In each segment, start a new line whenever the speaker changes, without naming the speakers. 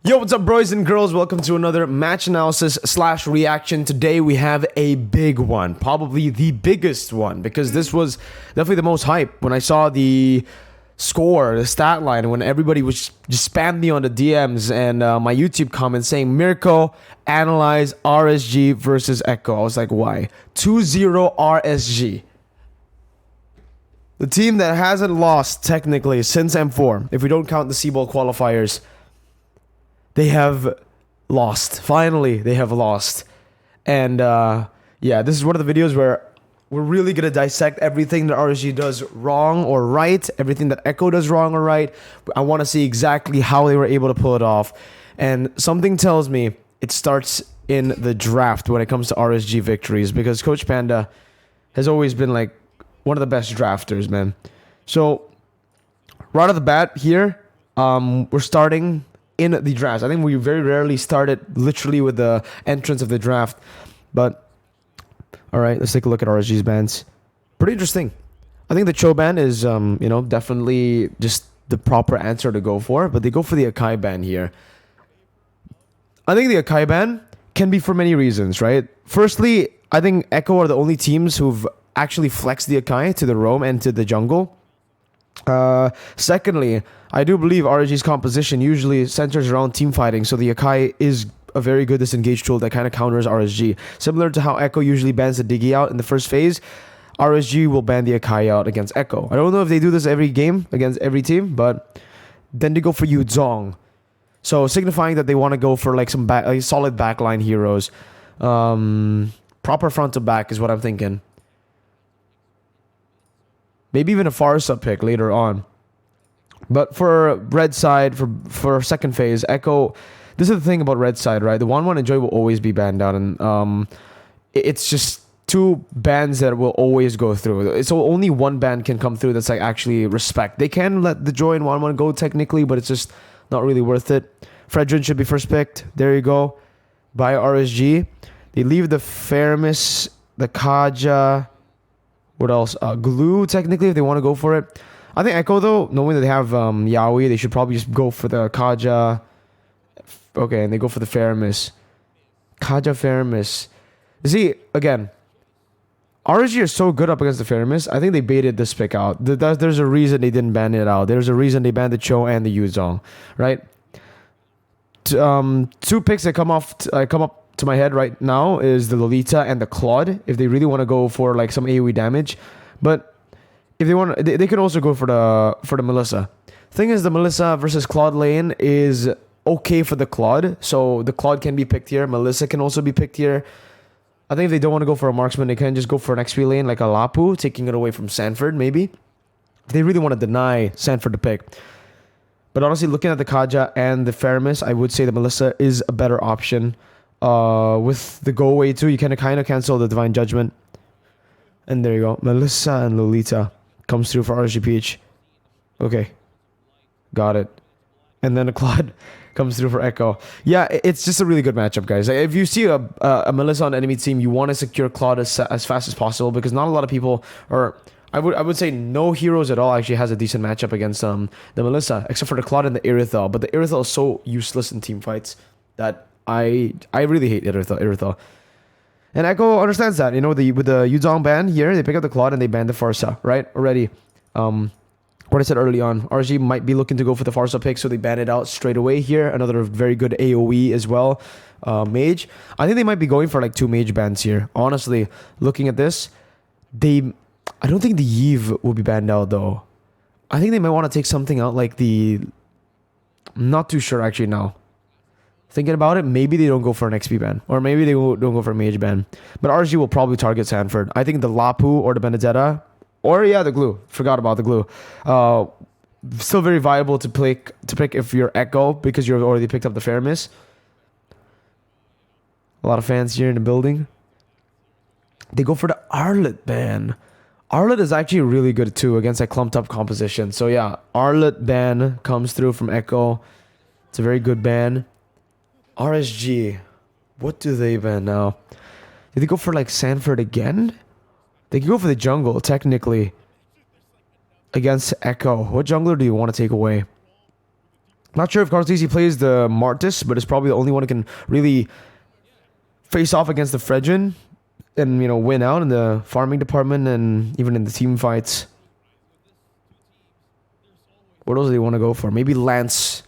Yo, what's up, boys and girls? Welcome to another match analysis / reaction. Today we have a big one, probably the biggest one, because this was definitely the most hype. When I saw the score, the stat line, when everybody was just spammed me on the DMs and my YouTube comments saying, Mirko, analyze RSG versus Echo. I was like, why? 2-0 RSG. The team that hasn't lost, technically, since M4, if we don't count the C-Ball qualifiers. They have lost. Finally, they have lost. And yeah, this is one of the videos where we're really going to dissect everything that RSG does wrong or right, everything that Echo does wrong or right. I want to see exactly how they were able to pull it off. And something tells me it starts in the draft when it comes to RSG victories, because Coach Panda has always been like one of the best drafters, man. So right off the bat here, we're starting in the draft. I think we very rarely started literally with the entrance of the draft. But all right, let's take a look at RSG's bans. Pretty interesting. I think the Cho ban is definitely just the proper answer to go for, but they go for the Akai ban here. I think the Akai ban can be for many reasons, right? Firstly, I think Echo are the only teams who've actually flexed the Akai to the roam and to the jungle. Secondly, I do believe RSG's composition usually centers around team fighting, so the Akai is a very good disengage tool that kind of counters RSG. Similar to how Echo usually bans the Diggy out in the first phase, RSG will ban the Akai out against Echo. I don't know if they do this every game against every team, but then they go for Yuzong. So signifying that they want to go for like some solid backline heroes. Proper front to back is what I'm thinking. Maybe even a Farsa pick later on. But for red side, for second phase, Echo, this is the thing about red side, right? The 1-1 Enjoy will always be banned out. And it's just two bans that will always go through. So only one ban can come through that's like actually respect. They can let the Joy and 1-1 go technically, but it's just not really worth it. Fredrin should be first picked. There you go. By RSG. They leave the Fermis, the Kaja. What else? Glue, technically, if they want to go for it. I think Echo, though, knowing that they have Yaoi, they should probably just go for the Kaja. Okay, and they go for the Fermis. Kaja Fermis. See, again, RSG are so good up against the Fermis. I think they baited this pick out. There's a reason they didn't ban it out. There's a reason they banned the Cho and the Yuzong, right? Two picks that come up to my head right now is the Lolita and the Claude, if they really want to go for like some AoE damage. But if they want, they could also go for the Melissa. Thing is, the Melissa versus Claude lane is okay for the Claude, so the Claude can be picked here. Melissa can also be picked here. I think if they don't want to go for a marksman, they can just go for an XP lane like a Lapu, taking it away from Sanford maybe. If they really want to deny Sanford the pick. But honestly, looking at the Kaja and the Fermis, I would say the Melissa is a better option. With the go away too, you can kind of cancel the Divine Judgment. And there you go. Melissa and Lolita comes through for RSG PH. Okay. Got it. And then a Claude comes through for Echo. Yeah, it's just a really good matchup, guys. If you see a Melissa on the enemy team, you want to secure Claude as fast as possible, because not a lot of people, or I would say no heroes at all actually has a decent matchup against the Melissa, except for the Claude and the Irithel. But the Irithel is so useless in team fights that I really hate Irithel. And Echo understands that. With the Yuzong ban here, they pick up the Claude and they ban the Farsa, right? Already. What I said early on, RSG might be looking to go for the Farsa pick, so they ban it out straight away here. Another very good AoE as well. Mage. I think they might be going for like 2 mage bans here. Honestly, looking at this, I don't think the Yve will be banned out though. I think they might want to take something out like the... I'm not too sure actually now. Thinking about it, maybe they don't go for an XP ban, or maybe they don't go for a mage ban. But RSG will probably target Sanford. I think the Lapu or the Benedetta, or yeah, the Glue. Forgot about the Glue. Still very viable to pick if you're Echo, because you've already picked up the Fermis. A lot of fans here in the building. They go for the Arlet ban. Arlet is actually really good too against a clumped up composition. So yeah, Arlet ban comes through from Echo. It's a very good ban. RSG, what do they ban now? Did they go for like Sanford again? They can go for the jungle, technically. Against Echo. What jungler do you want to take away? Not sure if Kartese plays the Martis, but it's probably the only one who can really face off against the Fredrin and, you know, win out in the farming department and even in the team fights. What else do they want to go for? Maybe Lance.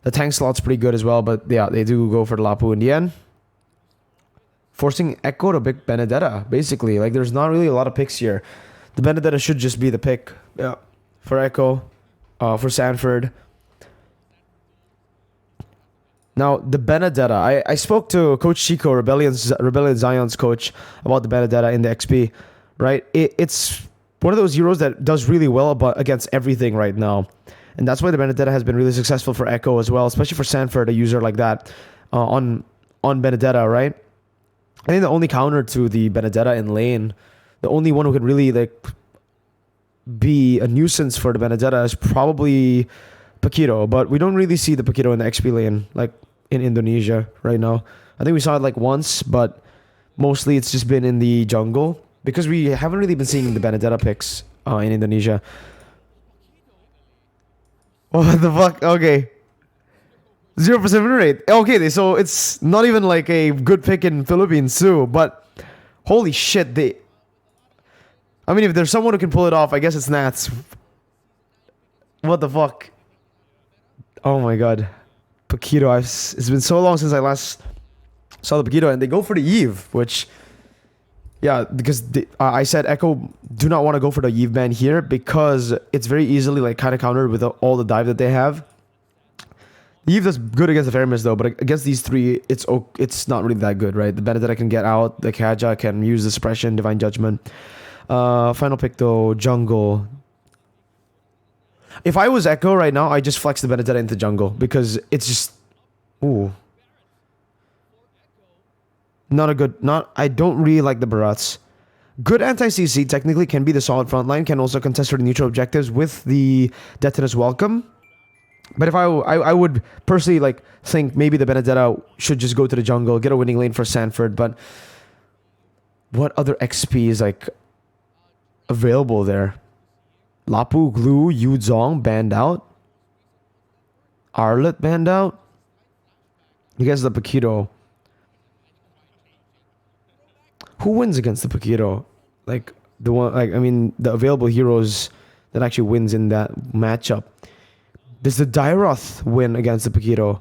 The tank slot's pretty good as well, but yeah, they do go for the Lapu in the end. Forcing Echo to pick Benedetta, basically. Like, there's not really a lot of picks here. The Benedetta should just be the pick. Yeah. For Echo. For Sanford. Now, the Benedetta. I spoke to Coach Chico, Rebellion Zion's coach, about the Benedetta in the XP. Right? It's one of those heroes that does really well against everything right now. And that's why the Benedetta has been really successful for Echo as well, especially for Sanford, a user like that on Benedetta, right? I think the only counter to the Benedetta in lane, the only one who could really like be a nuisance for the Benedetta is probably Paquito, but we don't really see the Paquito in the XP lane like in Indonesia right now. I think we saw it like once, but mostly it's just been in the jungle because we haven't really been seeing the Benedetta picks in Indonesia. What the fuck? Okay. 0% win rate. Okay, so it's not even like a good pick in Philippines too, but holy shit, I mean, if there's someone who can pull it off, I guess it's Nathzz. What the fuck? Oh my god. Paquito, it's been so long since I last saw the Paquito, and they go for the Eve, which... Yeah, because I said Echo do not want to go for the Eve ban here because it's very easily like kind of countered with all the dive that they have. The Eve does good against the Feramis though, but against these three, it's not really that good, right? The Benedetta can get out, the Kaja can use the suppression, Divine Judgment. Final pick though, jungle. If I was Echo right now, I just flex the Benedetta into jungle because it's just... Ooh. I don't really like the Barats. Good anti-CC technically can be the solid front line, can also contest for the neutral objectives with the Detonus Welcome. But if I would personally like think maybe the Benedetta should just go to the jungle, get a winning lane for Sanford, but what other XP is like available there? Lapu, Glue, Yu Zong banned out. Arlet banned out. You guys the Paquito. Who wins against the Paquito? Like the one, like I mean, the available heroes that actually wins in that matchup. Does the Dairoth win against the Paquito?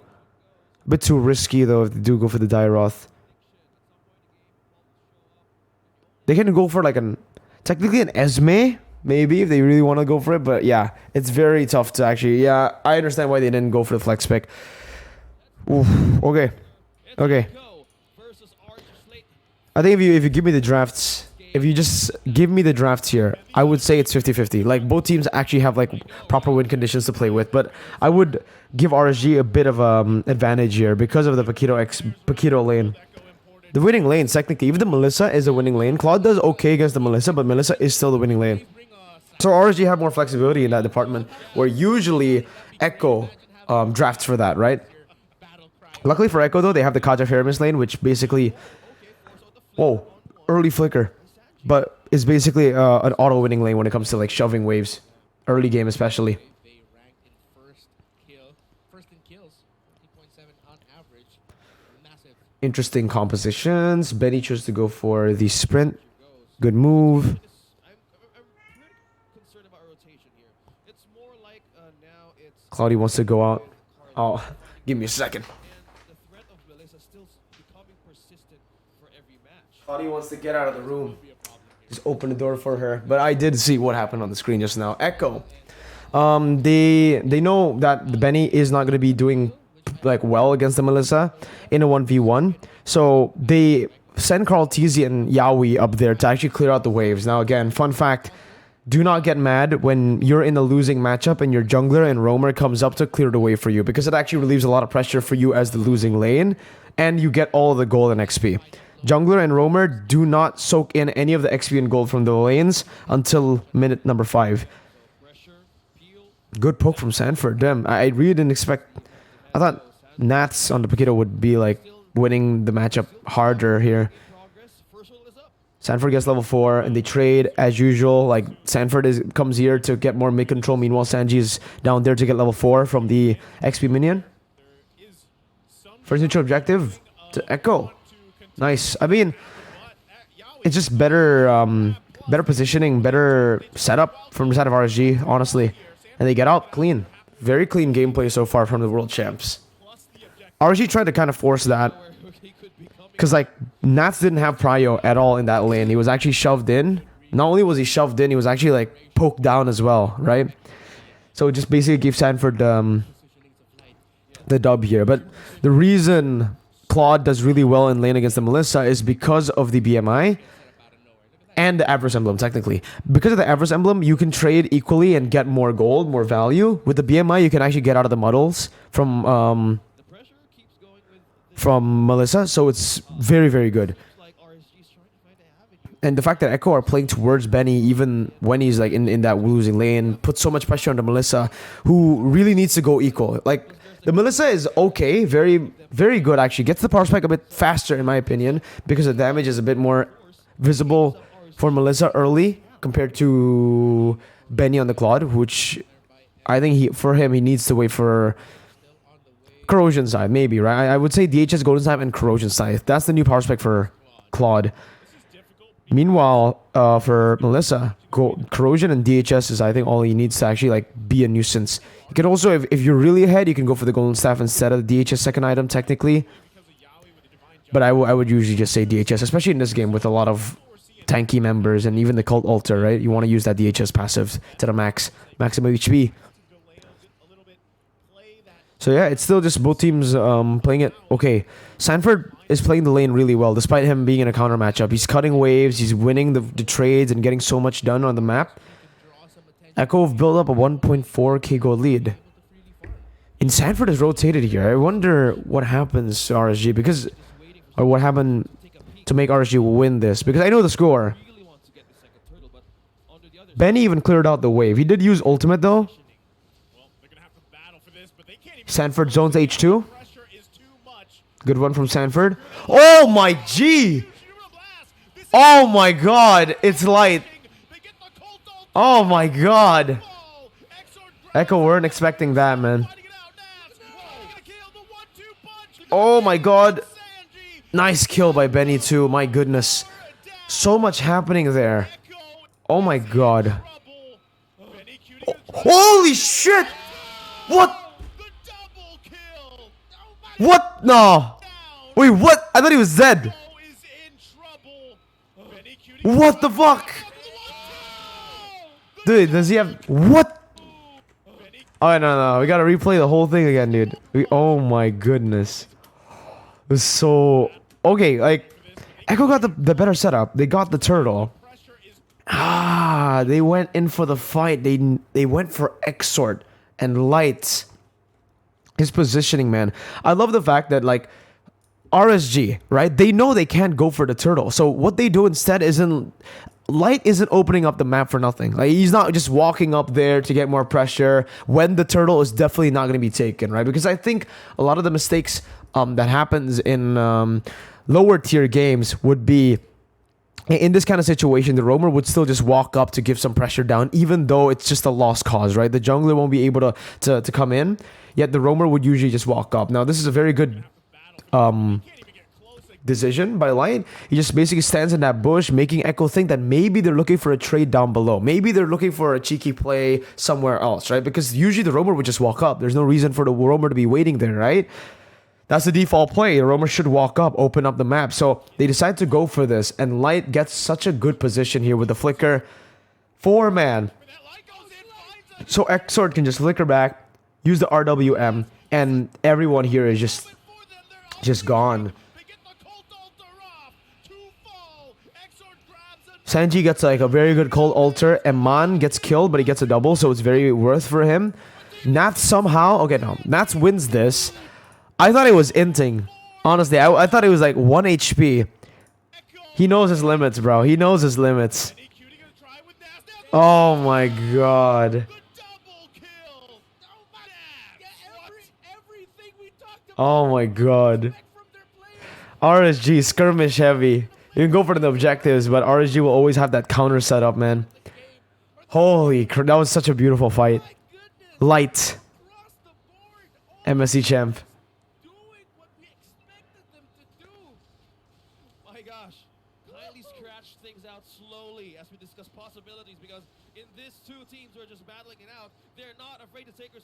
A bit too risky though if they do go for the Dairoth. They can go for like technically an Esme, maybe if they really want to go for it. But yeah, it's very tough to actually. Yeah, I understand why they didn't go for the flex pick. Oof, okay. I think if you give me the drafts, if you just give me the drafts here, I would say it's 50-50. Like, both teams actually have, like, proper win conditions to play with. But I would give RSG a bit of advantage here because of the Paquito lane. The winning lane, technically, even the Melissa is a winning lane. Claude does okay against the Melissa, but Melissa is still the winning lane. So RSG have more flexibility in that department, where usually Echo drafts for that, right? Luckily for Echo, though, they have the Kaja Feramis lane, which basically... Whoa, early flicker. But it's basically an auto-winning lane when it comes to like shoving waves. Early game especially. Interesting compositions. Benny chose to go for the sprint. Good move. Cloudy wants to go out. Oh, give me a second. Cloudy wants to get out of the room. Just open the door for her. But I did see what happened on the screen just now. Echo. They know that the Benny is not going to be doing like well against the Melissa in a 1v1. So they send Kartese and Yaoi up there to actually clear out the waves. Now again, fun fact. Do not get mad when you're in a losing matchup and your jungler and roamer comes up to clear the way for you, because it actually relieves a lot of pressure for you as the losing lane, and you get all of the gold and XP. Jungler and roamer do not soak in any of the XP and gold from the lanes until minute number 5. Good poke from Sanford. Damn, I really didn't expect... I thought Nathzz on the Paquito would be like winning the matchup harder here. Sanford gets level 4, and they trade as usual. Like, Sanford comes here to get more mid control. Meanwhile, Sanji is down there to get level 4 from the XP minion. First neutral objective to Echo. Nice. I mean, it's just better better positioning, better setup from the side of RSG, honestly. And they get out clean. Very clean gameplay so far from the world champs. RSG tried to kind of force that. Because, like, Nathzz didn't have prio at all in that lane. He was actually shoved in. Not only was he shoved in, he was actually, like, poked down as well, right? So it just basically gave Sanford the dub here. But the reason Claude does really well in lane against the Melissa is because of the BMI and the Avarice Emblem, technically. Because of the Avarice Emblem, you can trade equally and get more gold, more value. With the BMI, you can actually get out of the muddles from Melissa, so it's very, very good. And the fact that Echo are playing towards Benny even when he's like in that losing lane puts so much pressure on the Melissa, who really needs to go equal. Like, the Melissa is okay, very, very good actually. Gets the power spike a bit faster in my opinion, because the damage is a bit more visible for Melissa early compared to Benny on the Claude, which I think for him he needs to wait for Corrosion side, maybe, right? I would say DHS Golden Snipe and Corrosion side. That's the new power spec for Claude. Meanwhile, for Melissa, Corrosion and DHS is, I think, all he needs to actually like be a nuisance. You can also, if you're really ahead, you can go for the Golden Staff instead of the DHS second item, technically. But I would usually just say DHS, especially in this game with a lot of tanky members and even the Cult Altar, right? You want to use that DHS passive to the maximum HP. So yeah, it's still just both teams playing it okay. Sanford is playing the lane really well, despite him being in a counter matchup. He's cutting waves, he's winning the trades and getting so much done on the map. Echo have built up a 1.4k gold lead. And Sanford is rotated here. I wonder what happens to RSG or what happened to make RSG win this, because I know the score. Benny even cleared out the wave. He did use ultimate though. Sanford zones H2. Good one from Sanford. Oh my G! Oh my god, it's light. Oh my god. Echo weren't expecting that, man. Oh my god. Nice kill by Benny too, my goodness. So much happening there. Oh my god. Oh, holy shit! What? What? No. Wait, what? I thought he was dead. What the fuck? Dude, does he have... What? Oh, no. We gotta replay the whole thing again, dude. Oh my goodness. It was so... Okay, like... Echo got the better setup. They got the turtle. They went in for the fight. They went for Exort and Light. His positioning, man. I love the fact that, like, RSG, right? They know they can't go for the turtle. So what they do instead isn't... Light isn't opening up the map for nothing. Like, he's not just walking up there to get more pressure when the turtle is definitely not going to be taken, right? Because I think a lot of the mistakes that happens in lower tier games would be... In this kind of situation, the roamer would still just walk up to give some pressure down, even though it's just a lost cause, right? The jungler won't be able to come in, yet the roamer would usually just walk up. Now, this is a very good decision by Light. He just basically stands in that bush, making Echo think that maybe they're looking for a trade down below. Maybe they're looking for a cheeky play somewhere else, right? Because usually the roamer would just walk up. There's no reason for the roamer to be waiting there, right? That's the default play. The roamer should walk up, open up the map. So they decide to go for this, and Light gets such a good position here with the flicker. 4-man. So Exort can just flicker back, use the RWM, and everyone here is just gone. Sanji gets like a very good cold altar. Eman gets killed, but he gets a double, so it's very worth for him. Nathzz somehow... Okay, no. Nathzz wins this. I thought it was inting. Honestly, I thought it was like 1 HP. He knows his limits, bro. He knows his limits. Oh my god. Oh my god. RSG, skirmish heavy. You can go for the objectives, but RSG will always have that counter setup, man. Holy crap, that was such a beautiful fight. Light. MSC champ.
Doing what we expected them to do. My gosh. Kindly scratch things out slowly as we discuss possibilities, because in these two teams who are just battling it out, they're not afraid to take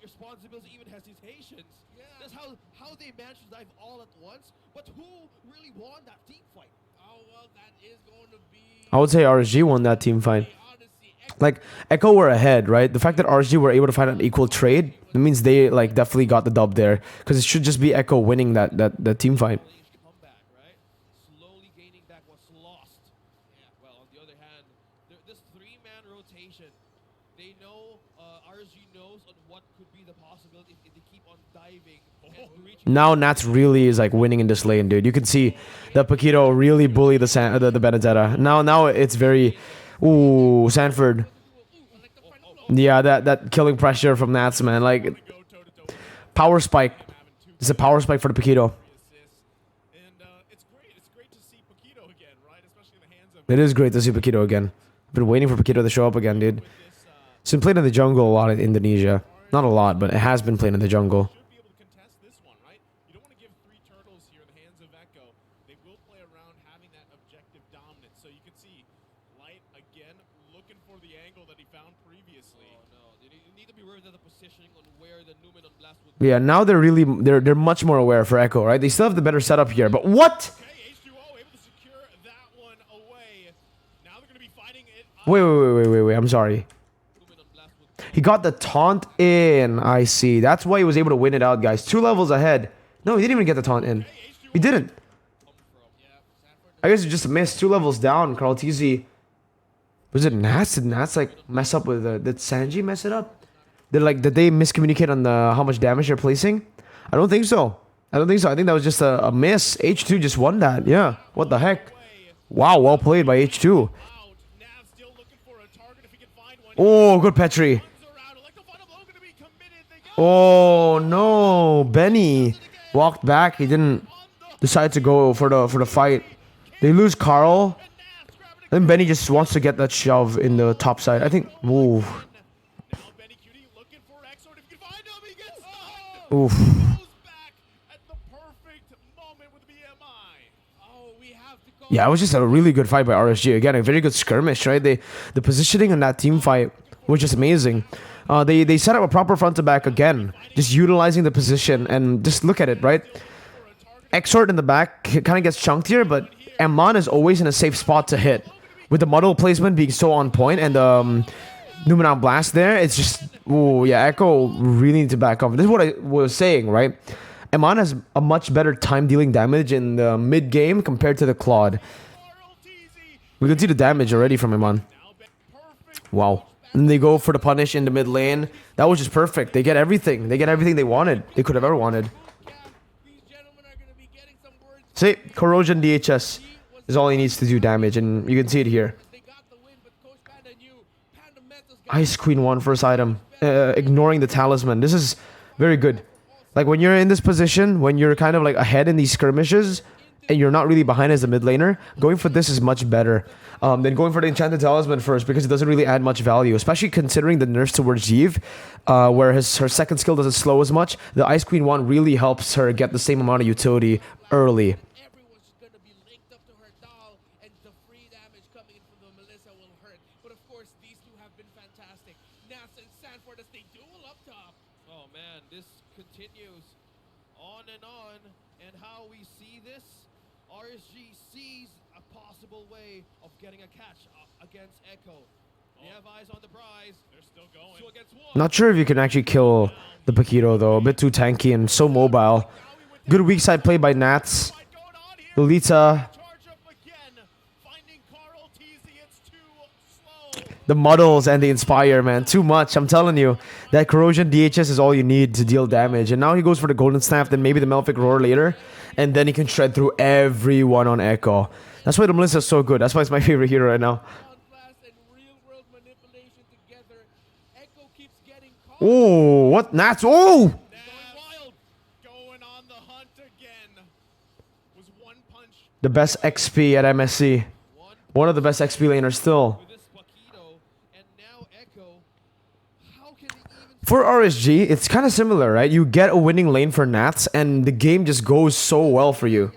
responsibility, even hesitations. Yeah. That's how they managed to dive all at once. But who really won that team fight? Oh, well, that is going to be...
I would say RSG won that team fight. Like, Echo were ahead, right? The fact that RSG were able to find an equal trade, it means they like definitely got the dub there. Because it should just be Echo winning that team fight.
Comeback, right? Slowly gaining back what's lost. Yeah. Well, on the other hand, this three-man rotation, they know, RSG knows on what could be the possibility if they keep on diving.
Now Nathzz really is like winning in this lane, dude. You can see that Paquito really bullied the Benedetta. Now it's very... Ooh, Sanford. Yeah, that killing pressure from Nathzz, man. Like, power spike. It's a power spike for the Paquito. It is great to see Paquito again. I've been waiting for Paquito to show up again, dude. It's been played in the jungle a lot in Indonesia. Not a lot, but it has been played in the jungle. Yeah, now they're really they're much more aware for Echo, right? They still have the better setup here, but what? Wait. I'm sorry. He got the taunt in. I see. That's why he was able to win it out, guys. 2 levels ahead. No, he didn't even get the taunt in. He didn't. I guess he just missed 2 levels down. Carl TZ. Was it Nathzz? Did Nathzz like mess up with did Sanji mess it up? Did they miscommunicate on the how much damage they're placing? I don't think so. I think that was just a miss. H2 just won that. Yeah. What the heck? Wow, well played by H2. Oh, good Petri. Oh no, Benny walked back. He didn't decide to go for the fight. They lose Carl. Then Benny just wants to get that shove in the top side. I think. Ooh. Oof. Yeah, it was just a really good fight by RSG. Again, a very good skirmish, right? The positioning on that team fight was just amazing. They set up a proper front to back again, just utilizing the position, and just look at it, right? Exort in the back kind of gets chunked here, but Amon is always in a safe spot to hit. With the muddle placement being so on point and Numenor Blast there, it's just... Ooh, yeah, Echo really need to back off. This is what I was saying, right? Amon has a much better time dealing damage in the mid game compared to the Claude. We can see the damage already from Amon. Wow. And they go for the punish in the mid lane. That was just perfect. They get everything. They get everything they wanted. They could have ever wanted. See, Corrosion DHS is all he needs to do damage, and you can see it here. Ice Queen 1 first item. Ignoring the talisman. This is very good. Like, when you're in this position, when you're kind of like ahead in these skirmishes, and you're not really behind as a mid laner, going for this is much better than going for the enchanted talisman first, because it doesn't really add much value, especially considering the nerfs towards Jeeve, where her second skill doesn't slow as much. The Ice Queen 1 really helps her get the same amount of utility early.
Continues on, and how we see this, RSG sees a possible way of getting a catch against Echo. They have eyes on the prize. They're still going. 2 against 1.
Not sure if you can actually kill the Paquito though. A bit too tanky and so mobile. Good weak side play by Nathzz. Lolita. The muddles and the inspire, man. Too much. I'm telling you. That corrosion DHS is all you need to deal damage. And now he goes for the golden staff, then maybe the Malefic Roar later. And then he can shred through everyone on Echo. That's why the Melissa is so good. That's why it's my favorite hero right now. Oh, what? Nathzz. Oh!
was one punch
The best XP at MSC.
one
One of the best XP laners still.
with this Paquito, and now Echo. How can he even
For RSG, it's kind of similar, right? You get a winning lane for Nathzz, and the game just goes so well for you.
Yowie,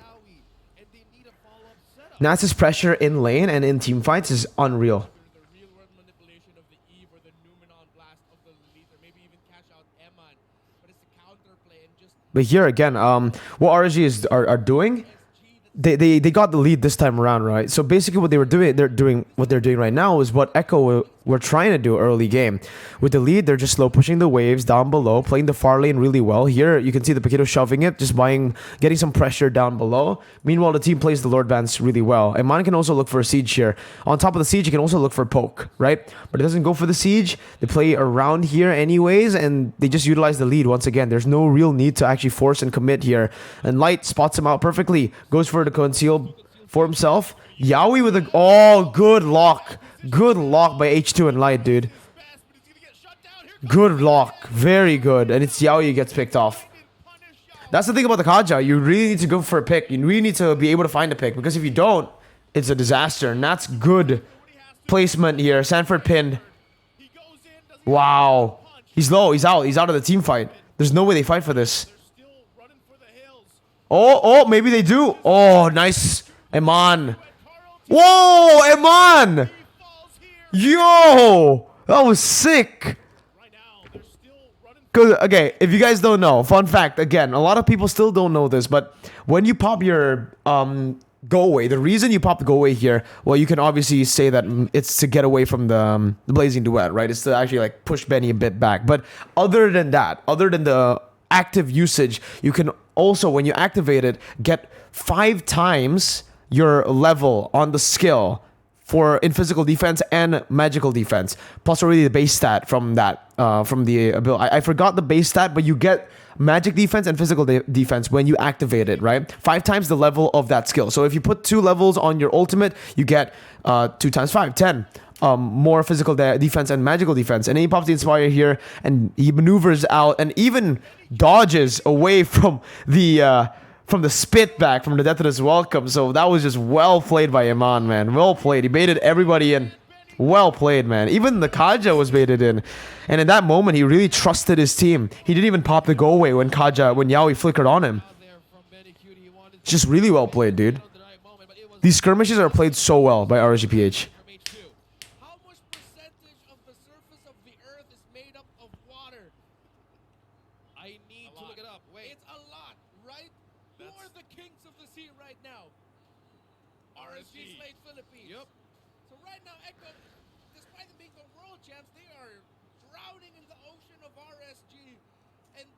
and they need a follow-up setup.
Nathzz's pressure in lane and in team fights is unreal.
The real world manipulation of the Eve or the Numenon blast of the Elite, or maybe even cash out Eman. But it's the counterplay and just
But here again, what RSG are doing, they got the lead this time around, right? So basically, what they're doing right now is what Echo were trying to do early game. With the lead, they're just slow pushing the waves down below, playing the far lane really well. Here, you can see the Paquito shoving it, just getting some pressure down below. Meanwhile, the team plays the Lord Vance really well. And Man can also look for a siege here. On top of the siege, you can also look for poke, right? But it doesn't go for the siege. They play around here anyways, and they just utilize the lead once again. There's no real need to actually force and commit here. And Light spots him out perfectly, goes for the conceal for himself. Yowie with a... Oh, good lock. Good lock by H2 and Light, dude.
fast, but he's gonna get shut down. Here
Good lock. Very good. And it's Yowie who gets picked off.
punish Yowie.
That's the thing about the Kaja. You really need to go for a pick. You really need to be able to find a pick. Because if you don't, it's a disaster. And that's good placement here. Sanford pinned.
He goes in, doesn't
Wow. He's low. He's out. He's out of the team fight. There's no way they fight for this.
they're still running for the hills.
Oh, maybe they do. Oh, nice. Eman. Whoa, Eman.
Falls here.
Yo. That was sick.
Right now, they're still running.
Cause okay, if you guys don't know, fun fact again, a lot of people still don't know this, but when you pop your go away, the reason you pop the go away here, well, you can obviously say that it's to get away from the blazing duet, right? It's to actually like push Benny a bit back. But other than that, other than the active usage, you can also, when you activate it, get 5 times your level on the skill for in physical defense and magical defense, plus already the base stat from that from the ability. I forgot the base stat, but you get magic defense and physical defense when you activate it, right? 5 times the level of that skill. So if you put 2 levels on your ultimate, you get 2 times 5, 10. More physical defense and magical defense. And then he pops the Inspire here, and he maneuvers out and even dodges away from the spit back from the Nathzz welcome. So that was just well played by Eman, man. Well played. He baited everybody in. Well played, man. Even the Kaja was baited in. And in that moment, he really trusted his team. He didn't even pop the go away when Yowie flickered on him.
Out there from Benny Cutie. He wanted
It's just really well played, dude.
the right moment, but it was
These skirmishes are played so well by RSG PH.
from H2. How much percentage of the surface of the Earth is made up of water? I need to look it up. Wait. It's a lot, right? Who are the kings of the sea right now? RSG Slate Philippines. Yep. So right now, Echo, despite them being the world champs, they are drowning in the ocean of RSG. And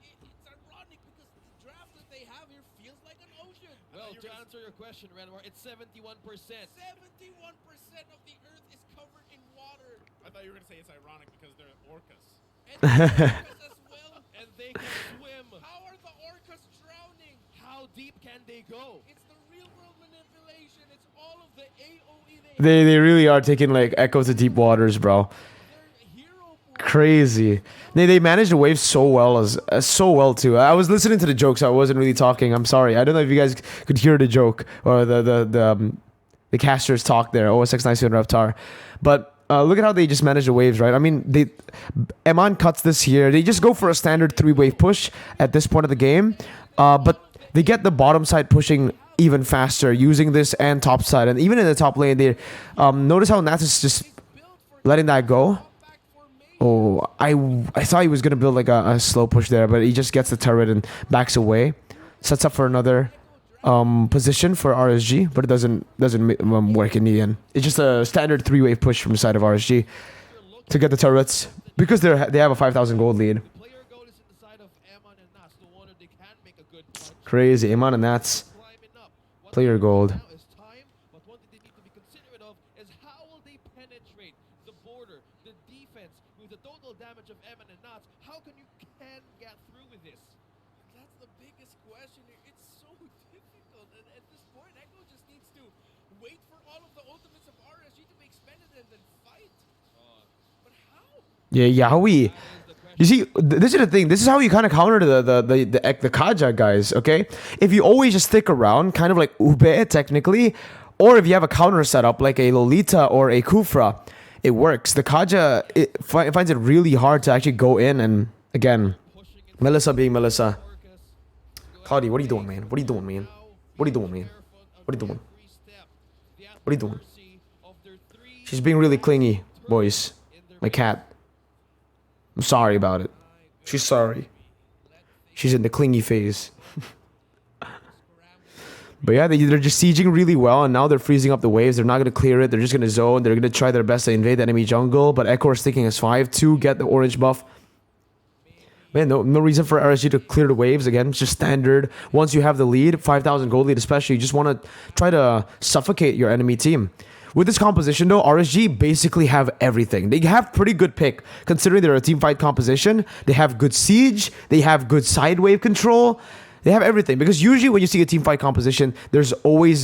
it's ironic because the draft that they have here feels like an ocean. Well, to answer your question, Renwar, it's 71%. 71% of the Earth is covered in water.
I thought you were going to say it's ironic because they're orcas.
And the orcas as well. And they can swim. How are the orcas drowning? How deep can they go? It's the real world manipulation. It's all of the AoE
They really are taking like Echo to deep waters, bro.
They're hero points.
Crazy. They managed the wave so well so well too. I was listening to the jokes. I wasn't really talking. I'm sorry. I don't know if you guys could hear the joke or the casters talk there. OSX90 and Reptar, but look at how they just manage the waves, right? I mean, Eman cuts this here. They just go for a standard 3-wave push at this point of the game, but they get the bottom side pushing even faster using this and top side, and even in the top lane, they notice how Nathzz is just letting that go. Oh, I thought he was gonna build like a slow push there, but he just gets the turret and backs away, sets up for another position for RSG, but it doesn't work in the end. It's just a standard 3-wave push from the side of RSG to get the turrets because they have a 5,000 gold lead.
Player goal is in the side of Eman and Nathzz. The one they can make a good punch.
Crazy, Eman and Nathzz,
Climbing up. What
player gold.
now is time, but one thing they need to be considerate of is how will they penetrate the border, the defense, with the total damage of Eman and Nathzz. How can you get through with this? That's the biggest question here. It's so difficult, and at this point, Echo just needs to wait for all of the ultimates of RSG to be expended and then fight. But how?
Yeah, Yowie. You see, this is the thing. This is how you kind of counter the Kaja guys, okay? If you always just stick around, kind of like Ube technically, or if you have a counter setup like a Lolita or a Kufra, it works. The Kaja finds it really hard to actually go in, and again, Melissa being Melissa. Cloudy, what are you doing, man? What are you doing, man? What are you doing, man? What are you doing? What are you doing? She's being really clingy, boys. My cat. I'm sorry about it. She's sorry. She's in the clingy phase. But yeah, they're just sieging really well, and now they're freezing up the waves. They're not going to clear it. They're just going to zone. They're going to try their best to invade the enemy jungle, but Echo is sticking as 5 to get the orange buff. Man, no reason for RSG to clear the waves. Again, it's just standard. Once you have the lead, 5,000 gold lead especially, you just want to try to suffocate your enemy team. With this composition though, RSG basically have everything. They have pretty good pick, considering they're a team fight composition. They have good siege. They have good side wave control. They have everything, because usually when you see a team fight composition, there's always,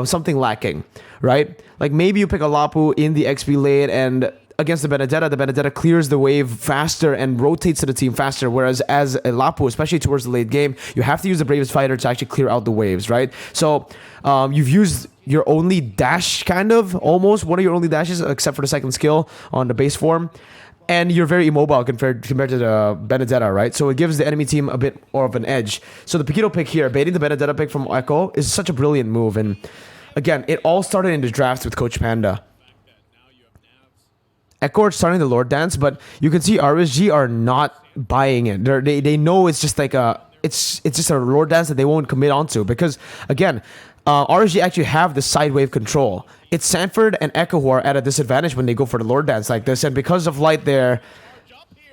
something lacking, right? Like maybe you pick a Lapu in the XP lane, and against the Benedetta clears the wave faster and rotates to the team faster, whereas as a Lapu, especially towards the late game, you have to use the bravest fighter to actually clear out the waves, right? So you've used your only dash, kind of, almost one of your only dashes, except for the second skill on the base form. And you're very immobile compared to the Benedetta, right? So it gives the enemy team a bit more of an edge. So the Paquito pick here, baiting the Benedetta pick from Echo, is such a brilliant move. And again, it all started in the draft with Coach Panda. Echo are starting the Lord Dance, but you can see RSG are not buying it. They know it's just like it's just a Lord Dance that they won't commit onto, because again, RSG actually have the side wave control. It's Sanford and Echo who are at a disadvantage when they go for the Lord Dance like this, and because of light there,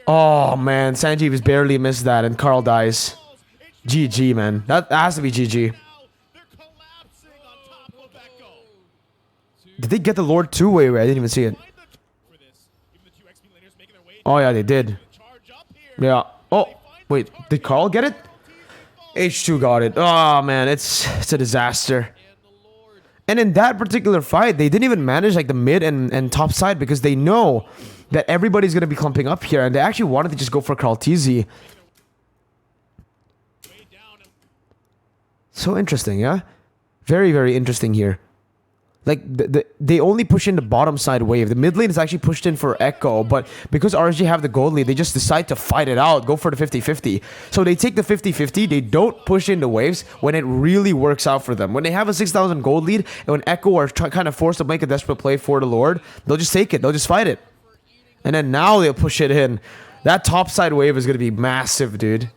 oh man, Sanjeev has barely missed that, and Carl dies. GG, man. That has to be GG. Did they get the Lord two-way? I didn't even see it. Oh yeah, they did. Yeah. Oh, wait, did Carl get it? H2 got it. Oh man, it's a disaster. And in that particular fight, they didn't even manage like the mid and top side, because they know that everybody's going to be clumping up here, and they actually wanted to just go for Karltizi. So interesting, yeah? Very, very interesting here. Like, they only push in the bottom side wave. The mid lane is actually pushed in for Echo, but because RSG have the gold lead, they just decide to fight it out, go for the 50-50. So they take the 50-50, they don't push in the waves when it really works out for them. When they have a 6,000 gold lead, and when Echo are kind of forced to make a desperate play for the Lord, they'll just take it, they'll just fight it. And then now they'll push it in. That top side wave is going to be massive, dude.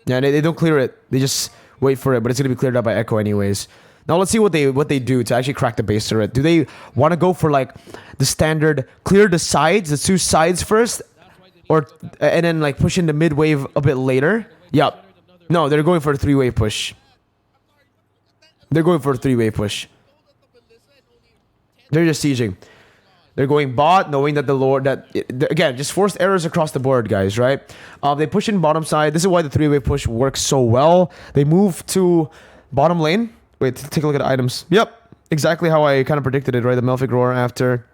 Yeah, they don't clear it. They just wait for it, but it's going to be cleared up by Echo anyways. Now let's see what they do to actually crack the base turret. Do they want to go for like the standard clear the sides, the two sides first, or and then like push in the mid wave a bit later? Yep. No, they're going for a three-wave push. They're going for a three-wave push. They're just sieging. They're going bot, knowing that the Lord, again, just forced errors across the board, guys, right? They push in bottom side. This is why the three-way push works so well. They move to bottom lane. Wait, take a look at the items. Yep, exactly how I kind of predicted it, right? The Melphic Roar after.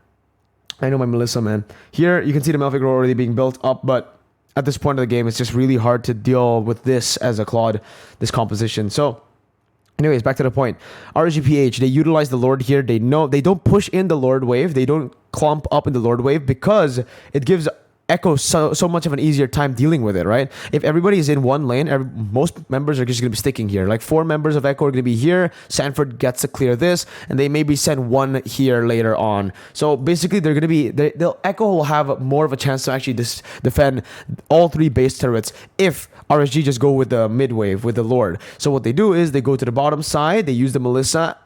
I know my Melissa, man. Here, you can see the Melphic Roar already being built up, but at this point of the game, it's just really hard to deal with this as a Claude, this composition. So, anyways, back to the point. RSG PH, they utilize the Lord here. They know they don't push in the Lord wave. They don't clump up in the Lord wave, because it gives Echo so much of an easier time dealing with it, right? If everybody is in one lane, most members are just going to be sticking here. Like 4 members of Echo are going to be here. Sanford gets to clear this, and they maybe send one here later on. So basically, they're going to be Echo will have more of a chance to actually defend all 3 base turrets if RSG just go with the mid wave with the Lord. So what they do is they go to the bottom side, they use the Melissa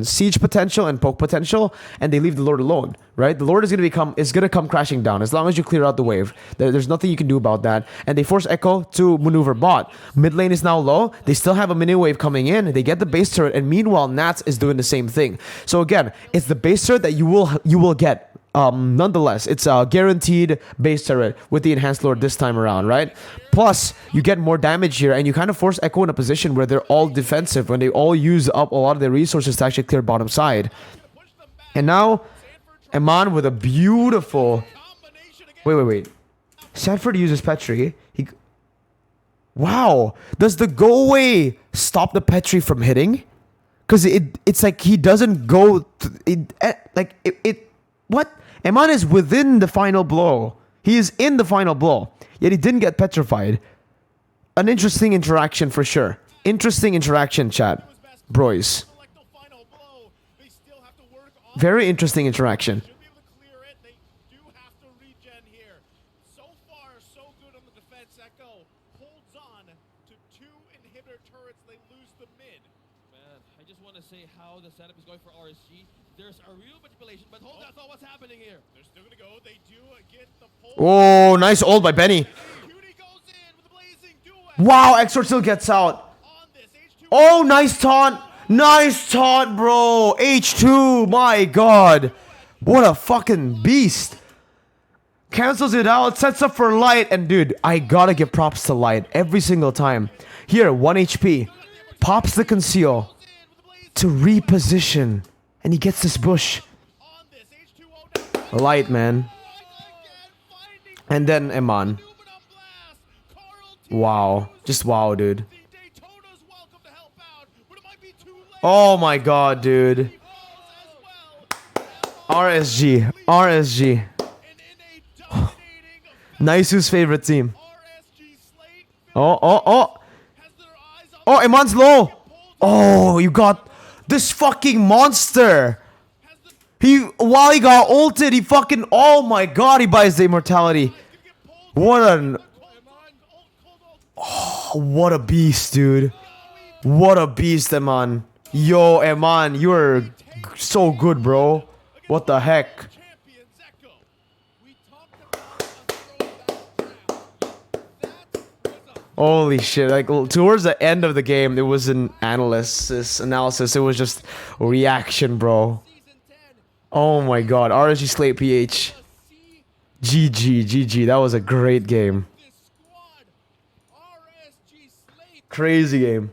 siege potential and poke potential, and they leave the Lord alone, right? The Lord is going to come crashing down as long as you clear out the wave. There's nothing you can do about that. And they force Echo to maneuver bot. Mid lane is now low. They still have a mini wave coming in. They get the base turret, and meanwhile Nathzz is doing the same thing. So again, it's the base turret that you will get nonetheless, it's a guaranteed base turret with the enhanced lord this time around, right? Plus, you get more damage here, and you kind of force Echo in a position where they're all defensive when they all use up a lot of their resources to actually clear bottom side. And now, Eman with a beautiful... Wait. Sanford uses Petri. Wow. Does the go away stop the Petri from hitting? Because it's like he doesn't go... What? Eman is within the final blow. He is in the final blow. Yet he didn't get petrified. An interesting interaction for sure. Interesting interaction, chat. Broys. Very interesting interaction.
Say how the setup is going for RSG. There's a real manipulation, but hold that's not what's happening here. They're still gonna go. They do get the
Oh, nice ult by Benny. Wow, Exor still gets out. Oh, nice taunt. Nice taunt, bro. H2, my god. What a fucking beast. Cancels it out, sets up for Light, and dude, I gotta give props to Light every single time. Here, 1 HP. Pops the conceal to reposition, and he gets this bush. Light, man. And then Eman. Wow. Just wow, dude. Oh my god, dude. RSG. RSG. Nathzz's favorite team. Oh, Eman's low. Oh, you got this fucking monster. While he got ulted, he fucking, oh my god, he buys the immortality. What a beast, dude. What a beast, Eman. Yo, Eman, you're so good, bro. What the heck? Holy shit, like towards the end of the game, it was an analysis. It was just reaction, bro. Oh my god, RSG Slate PH. GG. That was a great game. Crazy game.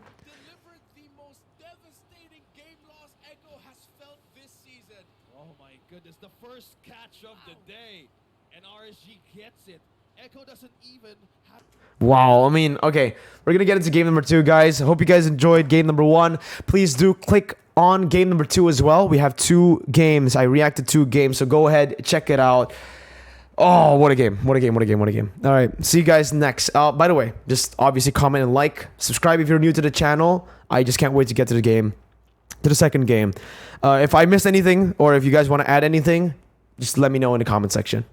Oh my goodness, the first catch of the day, and RSG gets it. Echo doesn't even have...
Wow, I mean, okay, we're gonna get into game number 2, guys. I hope you guys enjoyed game number 1. Please do click on game number 2 as well. We have 2 games. I reacted to 2 games, so go ahead, check it out. Oh, what a game. What a game. All right, see you guys next. By the way, just obviously comment and like. Subscribe if you're new to the channel. I just can't wait to get to the second game. If I missed anything, or if you guys want to add anything, just let me know in the comment section.